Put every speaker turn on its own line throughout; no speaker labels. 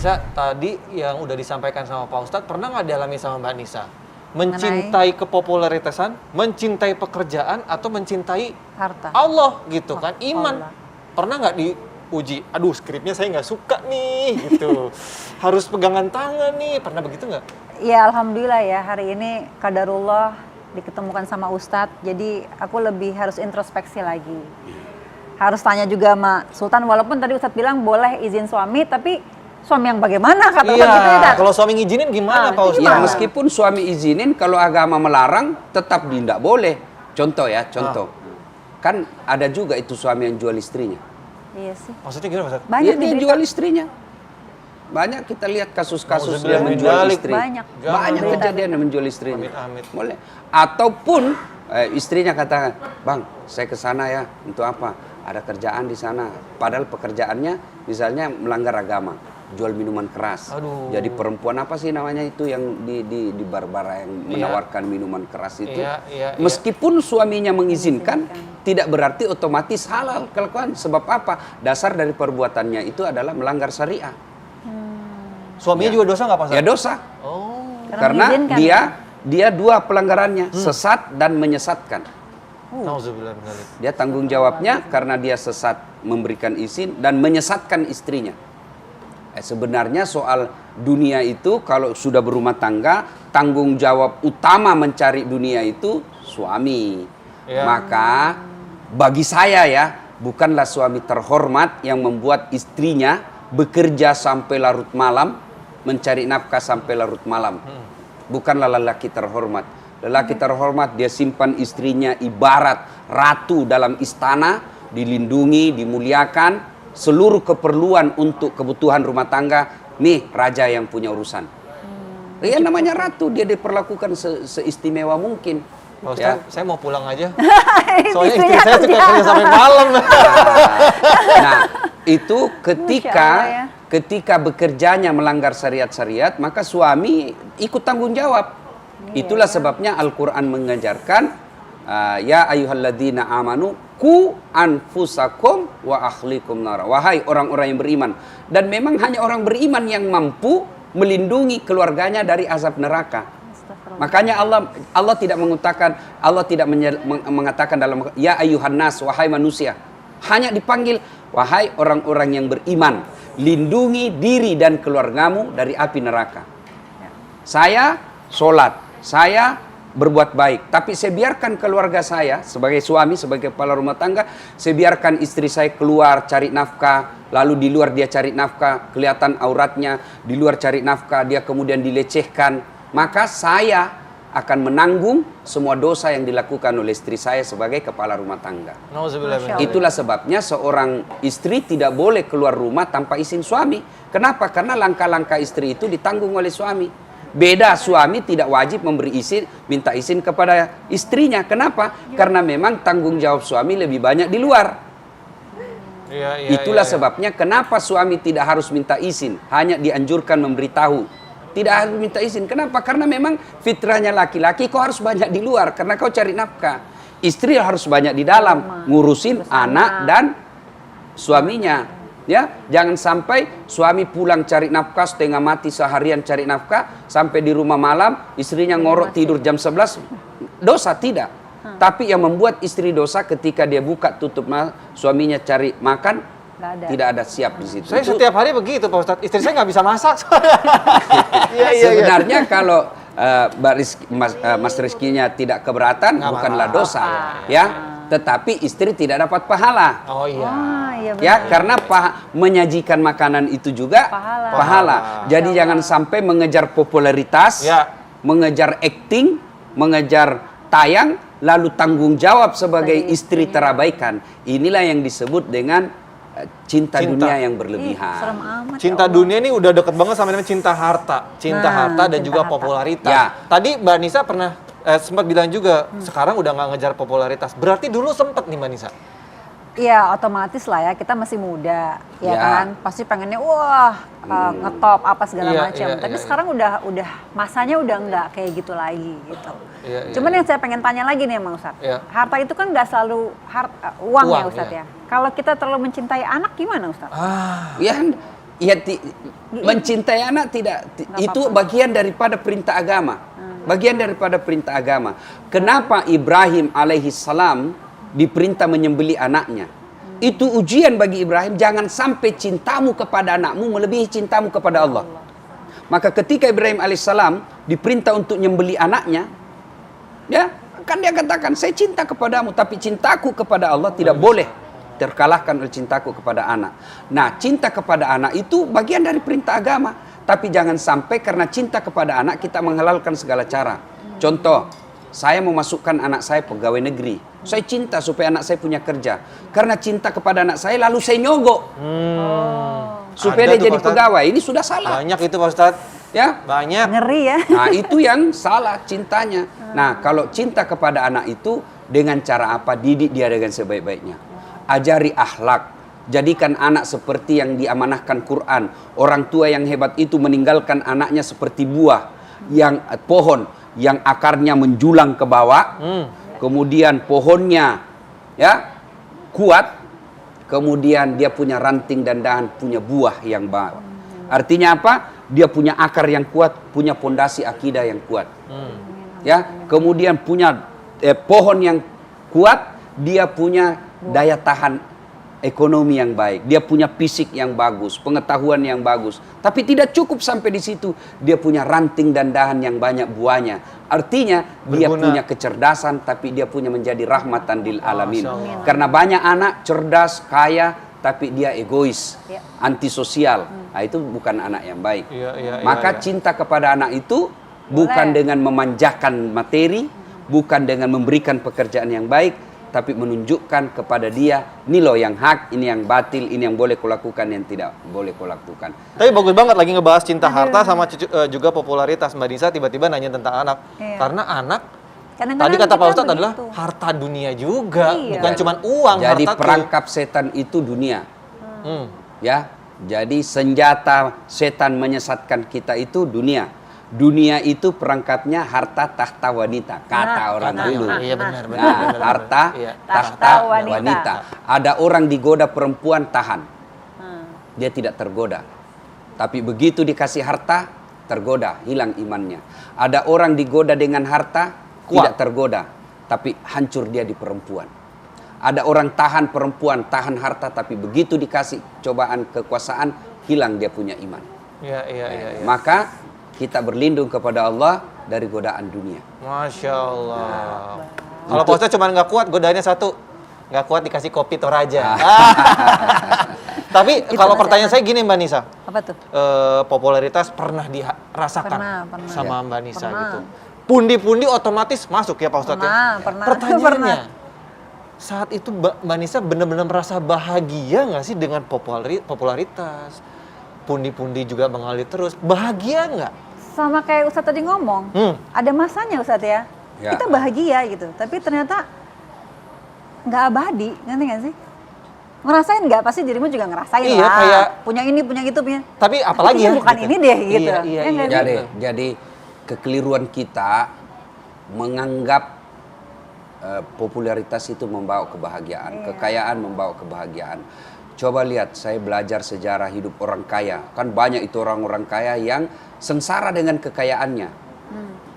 Nisa, tadi yang udah disampaikan sama Pak Ustadz, pernah nggak dialami sama Mbak Nisa? Mencintai kepopuleritasan, mencintai pekerjaan, atau mencintai
harta.
Allah gitu kan, iman.
Allah.
Pernah nggak diuji? Aduh, skripnya saya nggak suka nih, gitu. Harus pegangan tangan nih, pernah begitu nggak?
Ya alhamdulillah ya, hari ini qadarullah diketemukan sama Ustadz, jadi aku lebih harus introspeksi lagi. Harus tanya juga sama Sultan, walaupun tadi Ustadz bilang boleh izin suami, tapi suami yang bagaimana kata
Iya,
gitu ya,
kalau suami ngizinin gimana Pak Ustadz?
Ya meskipun suami izinin, kalau agama melarang tetap tidak boleh. Contoh ya, contoh. Kan ada juga itu suami yang jual istrinya.
Iya sih.
Maksudnya gimana Pak Ustadz?
Banyak
Dia
diberita.
jual istrinya. Banyak kita lihat kasus-kasus
Nauzubillah
dia
min
menjual
dzalik.
istri.
Banyak.
Banyak
Jangan.
kejadian yang menjual istrinya.
Amit-amit.
Boleh. Ataupun istrinya katakan, "Bang, saya ke sana ya. Untuk apa? Ada kerjaan di sana." Padahal pekerjaannya misalnya melanggar agama, jual minuman keras.
Aduh.
Jadi perempuan apa sih namanya itu yang di Barbara yang menawarkan minuman keras itu?
Iya.
Meskipun suaminya mengizinkan, tidak berarti otomatis halal kelakuan. Sebab apa? Dasar dari perbuatannya itu adalah melanggar syariah.
Suaminya juga dosa nggak Pak Ustadz?
Ya dosa.
Oh.
Karena
mengizinkan,
dia dua pelanggarannya, sesat dan menyesatkan.
Nauzubillah min dzalik.
Dia tanggung jawabnya karena dia sesat memberikan izin dan menyesatkan istrinya. Sebenarnya soal dunia itu kalau sudah berumah tangga, tanggung jawab utama mencari dunia itu suami.
Ya.
Maka bagi saya ya, bukanlah suami terhormat yang membuat istrinya bekerja sampai larut malam, mencari nafkah sampai larut malam. Bukanlah lelaki terhormat. Lelaki terhormat dia simpan istrinya ibarat ratu dalam istana, dilindungi, dimuliakan, seluruh keperluan untuk kebutuhan rumah tangga, nih raja yang punya urusan. Dia namanya ratu, dia diperlakukan seistimewa mungkin.
Pak Ustadz,
Ya.
saya mau pulang aja. Soalnya istri
Istrinya
saya suka
kerja.
kerja sampai malam.
Nah, itu
Masya Allah ya.
ketika bekerjanya melanggar syariat-syariat, maka suami ikut tanggung jawab. Itulah sebabnya Al-Quran mengajarkan, ya ayyuhalladzina amanu ku anfusakum wa ahlikum nara. Wahai orang-orang yang beriman. Dan memang hanya orang beriman yang mampu melindungi keluarganya dari azab neraka. Makanya Allah tidak mengatakan dalam ya ayyuhan nas, wahai manusia. Hanya dipanggil wahai orang-orang yang beriman, lindungi diri dan keluargamu dari api neraka. Saya sholat, saya berbuat baik, tapi saya biarkan keluarga saya sebagai suami, sebagai kepala rumah tangga, saya biarkan istri saya keluar cari nafkah, lalu di luar dia cari nafkah, kelihatan auratnya, di luar cari nafkah, dia kemudian dilecehkan, maka saya akan menanggung semua dosa yang dilakukan oleh istri saya sebagai kepala rumah tangga.
Nauzubillah min dzalik.
Itulah sebabnya seorang istri tidak boleh keluar rumah tanpa izin suami. Kenapa? Karena langkah-langkah istri itu ditanggung oleh suami. Beda, suami tidak wajib memberi izin, minta izin kepada istrinya. Kenapa? Karena memang tanggung jawab suami lebih banyak di luar. Itulah sebabnya kenapa suami tidak harus minta izin, hanya dianjurkan memberitahu. Tidak harus minta izin. Kenapa? Karena memang fitrahnya laki-laki kau harus banyak di luar karena kau cari nafkah. Istri harus banyak di dalam ngurusin anak dan suaminya. Ya, jangan sampai suami pulang cari nafkah setengah mati seharian cari nafkah sampai di rumah malam istrinya ngorok tidur jam 11. Dosa tidak. Tapi yang membuat istri dosa ketika dia buka tutup suaminya cari makan tidak ada siap di situ.
Saya setiap hari begitu Pak Ustadz, istri saya nggak bisa masak.
Sebenarnya kalau Mas Rizkinya tidak keberatan, bukanlah dosa, ya. Tetapi istri tidak dapat pahala.
Oh iya.
Iya
Ya, karena menyajikan makanan itu juga pahala. Jadi jangan sampai mengejar popularitas, mengejar acting, mengejar tayang, lalu tanggung jawab sebagai istri terabaikan. Inilah yang disebut dengan cinta dunia yang berlebihan.
Serem amat,
Cinta
ya Allah.
dunia ini udah deket banget sama namanya cinta harta. Cinta harta dan
cinta
juga
harta.
popularitas.
Ya.
Tadi Mbak Nisa pernah sempat bilang juga, sekarang udah nggak ngejar popularitas. Berarti dulu sempet nih Mbak Nisa?
Iya otomatis lah ya, kita masih muda ya,
Ya.
kan, pasti pengennya wah ngetop apa segala
Iya,
macam.
iya,
Tapi
iya,
sekarang udah masanya udah nggak kayak gitu lagi gitu.
Iya,
Cuman
iya.
yang saya pengen tanya lagi nih Bang Ustadz,
Iya.
harta itu kan nggak selalu uang ya
Uang,
Ustadz
iya.
ya. Kalau kita terlalu mencintai anak gimana Ustadz?
Ya, Ya, mencintai anak itu bagian daripada perintah agama. Bagian daripada perintah agama. Kenapa Ibrahim alaihi salam diperintah menyembelih anaknya? Itu ujian bagi Ibrahim, jangan sampai cintamu kepada anakmu melebihi cintamu kepada Allah. Maka ketika Ibrahim alaihissalam diperintah untuk menyembelih anaknya, ya, kan dia katakan, saya cinta kepadamu, tapi cintaku kepada Allah tidak boleh terkalahkan oleh cintaku kepada anak. Nah, cinta kepada anak itu bagian dari perintah agama. Tapi jangan sampai karena cinta kepada anak kita menghalalkan segala cara. Contoh, saya mau masukkan anak saya pegawai negeri. Saya cinta supaya anak saya punya kerja. Karena cinta kepada anak saya lalu saya nyogok. Supaya dia jadi pegawai. Ini sudah salah.
Banyak itu Pak Ustadz.
Ya,
Ngeri ya.
nah itu yang salah cintanya. Nah, kalau cinta kepada anak itu dengan cara apa? Didik dia dengan sebaik-baiknya. Ajari akhlak. Jadikan anak seperti yang diamanahkan Quran. Orang tua yang hebat itu meninggalkan anaknya seperti buah yang pohon yang akarnya menjulang ke bawah. Kemudian pohonnya ya kuat. Kemudian dia punya ranting dan dahan, punya buah yang baru. Artinya apa? Dia punya akar yang kuat, punya pondasi akidah yang kuat. Ya, kemudian punya pohon yang kuat, dia punya daya tahan ekonomi yang baik, dia punya fisik yang bagus, pengetahuan yang bagus. Tapi tidak cukup sampai di situ, dia punya ranting dan dahan yang banyak buahnya. Artinya dia punya kecerdasan, tapi dia punya menjadi rahmatan lil alamin. Karena banyak anak cerdas, kaya, tapi dia egois, antisosial. Nah, itu bukan anak yang baik. Maka cinta kepada anak itu bukan dengan memanjakan materi, bukan dengan memberikan pekerjaan yang baik, tapi menunjukkan kepada dia, ini loh yang hak, ini yang batil, ini yang boleh kulakukan, yang tidak boleh kulakukan.
Tapi bagus banget lagi ngebahas cinta harta sama juga popularitas. Mbak Nisa tiba-tiba nanya tentang anak. Karena anak, tadi kata Pak Ustadz adalah harta dunia juga, bukan cuma uang.
Jadi
harta
perangkap setan itu dunia. Ya, jadi senjata setan menyesatkan kita itu dunia. Dunia itu perangkapnya harta tahta wanita, kata orang dulu.
Iya benar.
Harta tahta wanita. Ada orang digoda perempuan tahan, dia tidak tergoda. Tapi begitu dikasih harta, tergoda, hilang imannya. Ada orang digoda dengan harta, tidak tergoda, tapi hancur dia di perempuan. Ada orang tahan perempuan, tahan harta, tapi begitu dikasih cobaan kekuasaan, hilang dia punya iman.
Iya.
Maka kita berlindung kepada Allah dari godaan dunia.
Masya Allah. Kalau Pak Ustadz cuma nggak kuat, godaannya satu. Nggak kuat dikasih kopi Toraja. Tapi kalau pertanyaan saya gini Mbak Nisa.
Apa tuh?
Popularitas pernah dirasakan
Pernah.
sama Mbak Nisa gitu. Pundi-pundi otomatis masuk ya Pak Ustadz ya?
Pernah.
Pertanyaannya, saat itu Mbak Nisa benar-benar merasa bahagia nggak sih dengan popularitas? Pundi-pundi juga mengalir terus. Bahagia nggak?
Sama kayak Ustadz tadi ngomong, ada masanya Ustadz ya. Kita bahagia gitu, tapi ternyata nggak abadi, ngerti nggak sih? Ngerasain nggak? Pasti dirimu juga ngerasain lah.
Kayak
punya ini, punya gitu, punya.
Tapi apalagi ya?
Bukan
gitu.
ini deh gitu.
Iya.
Jadi kekeliruan kita menganggap popularitas itu membawa kebahagiaan, kekayaan membawa kebahagiaan. Coba lihat, saya belajar sejarah hidup orang kaya. Kan banyak itu orang-orang kaya yang sengsara dengan kekayaannya.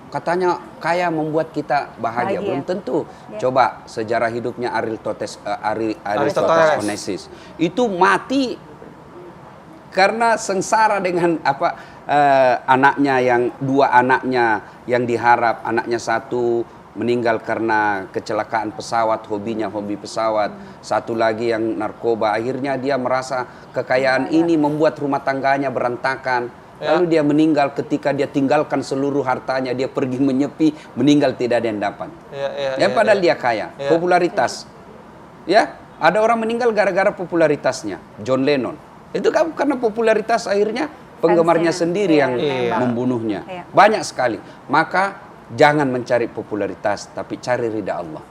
Katanya kaya membuat kita bahagia. Belum tentu. Coba sejarah hidupnya Aristoteles Onassis. Itu mati karena sengsara dengan anaknya dua anaknya yang diharap. Anaknya satu meninggal karena kecelakaan pesawat, hobi pesawat. Satu lagi yang narkoba. Akhirnya dia merasa kekayaan ini membuat rumah tangganya berantakan. Lalu dia meninggal ketika dia tinggalkan seluruh hartanya. Dia pergi menyepi, meninggal tidak ada yang dapat. Padahal dia kaya. Popularitas. Ya, ada orang meninggal gara-gara popularitasnya. John Lennon. Itu kan karena popularitas akhirnya penggemarnya sendiri yang membunuhnya. Banyak sekali. Maka jangan mencari popularitas, tapi cari ridha Allah.